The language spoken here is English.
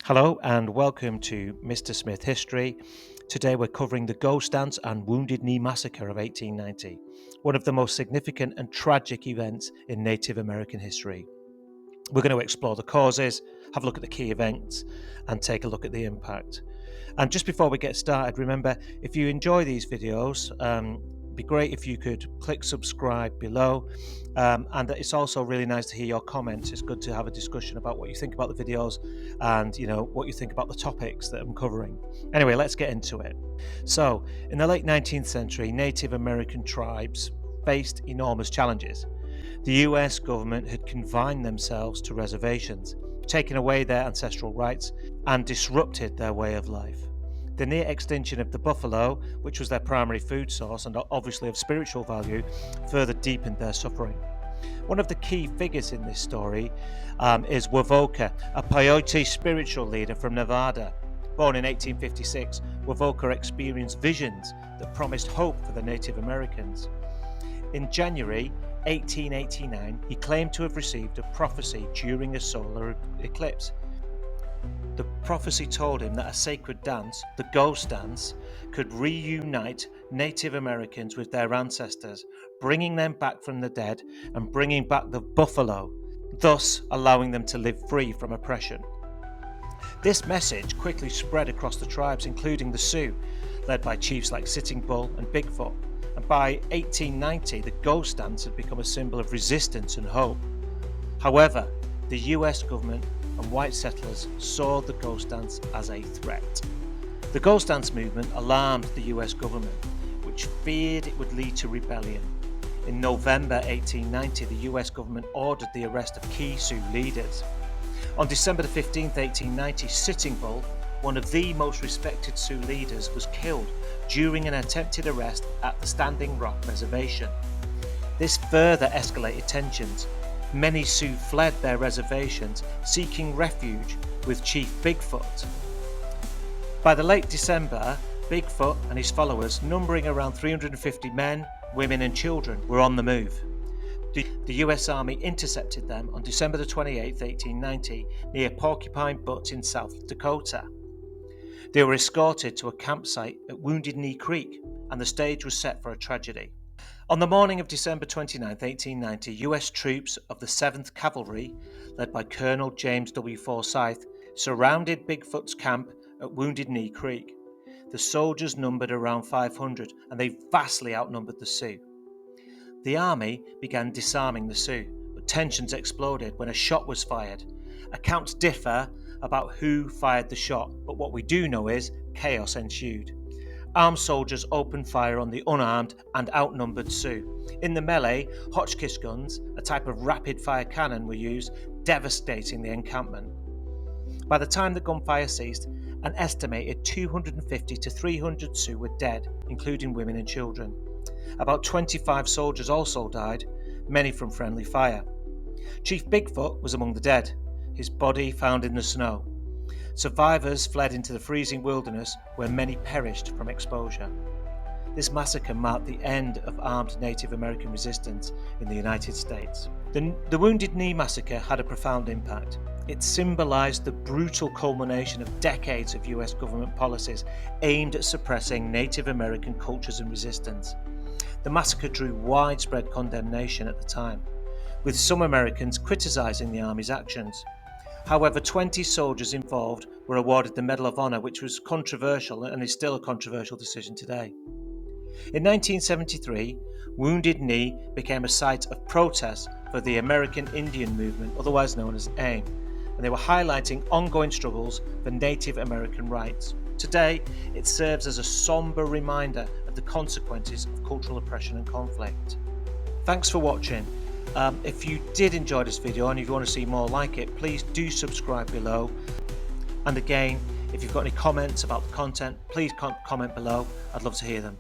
Hello and welcome to Mr. Smith History. Today we're covering the Ghost Dance and Wounded Knee Massacre of 1890, one of the most significant and tragic events in Native American history. We're going to explore the causes, have a look at the key events, and take a look at the impact. And just before we get started, remember, if you enjoy these videos, it'd be great if you could click subscribe below. And it's also really nice to hear your comments. It's good to have a discussion about what you think about the videos and what you think about the topics that I'm covering. Anyway, let's get into it. So, in the late 19th century, Native American tribes faced enormous challenges. The US government had confined themselves to reservations, taken away their ancestral rights, and disrupted their way of life. The near extinction of the buffalo, which was their primary food source and obviously of spiritual value, further deepened their suffering. One of the key figures in this story is Wovoka, a peyote spiritual leader from Nevada. Born in 1856, Wovoka experienced visions that promised hope for the Native Americans. In January 1889, he claimed to have received a prophecy during a solar eclipse. The prophecy told him that a sacred dance, the Ghost Dance, could reunite Native Americans with their ancestors, bringing them back from the dead and bringing back the buffalo, thus allowing them to live free from oppression. This message quickly spread across the tribes, including the Sioux, led by chiefs like Sitting Bull and Bigfoot. And by 1890, the Ghost Dance had become a symbol of resistance and hope. However, the US government and white settlers saw the Ghost Dance as a threat. The Ghost Dance movement alarmed the US government, which feared it would lead to rebellion. In November 1890, the US government ordered the arrest of key Sioux leaders. On December 15, 1890, Sitting Bull, one of the most respected Sioux leaders, was killed during an attempted arrest at the Standing Rock Reservation. This further escalated tensions. Many Sioux fled their reservations, seeking refuge with Chief Bigfoot. By the late December, Bigfoot and his followers, numbering around 350 men, women and children, were on the move. The US Army intercepted them on December 28, 1890, near Porcupine Butte in South Dakota. They were escorted to a campsite at Wounded Knee Creek, and the stage was set for a tragedy. On the morning of December 29, 1890, US troops of the 7th Cavalry, led by Colonel James W. Forsyth, surrounded Bigfoot's camp at Wounded Knee Creek. The soldiers numbered around 500, and they vastly outnumbered the Sioux. The army began disarming the Sioux, but tensions exploded when a shot was fired. Accounts differ about who fired the shot, but what we do know is chaos ensued. Armed soldiers opened fire on the unarmed and outnumbered Sioux. In the melee, Hotchkiss guns, a type of rapid-fire cannon, were used, devastating the encampment. By the time the gunfire ceased, an estimated 250 to 300 Sioux were dead, including women and children. About 25 soldiers also died, many from friendly fire. Chief Bigfoot was among the dead, his body found in the snow. Survivors fled into the freezing wilderness, where many perished from exposure. This massacre marked the end of armed Native American resistance in the United States. The Wounded Knee Massacre had a profound impact. It symbolized the brutal culmination of decades of US government policies aimed at suppressing Native American cultures and resistance. The massacre drew widespread condemnation at the time, with some Americans criticizing the Army's actions. However, 20 soldiers involved were awarded the Medal of Honor, which was controversial and is still a controversial decision today. In 1973, Wounded Knee became a site of protest for the American Indian Movement, otherwise known as AIM, and they were highlighting ongoing struggles for Native American rights. Today, it serves as a somber reminder of the consequences of cultural oppression and conflict. Thanks for watching. If you did enjoy this video and if you want to see more like it, please do subscribe below. And again, if you've got any comments about the content, please comment below. I'd love to hear them.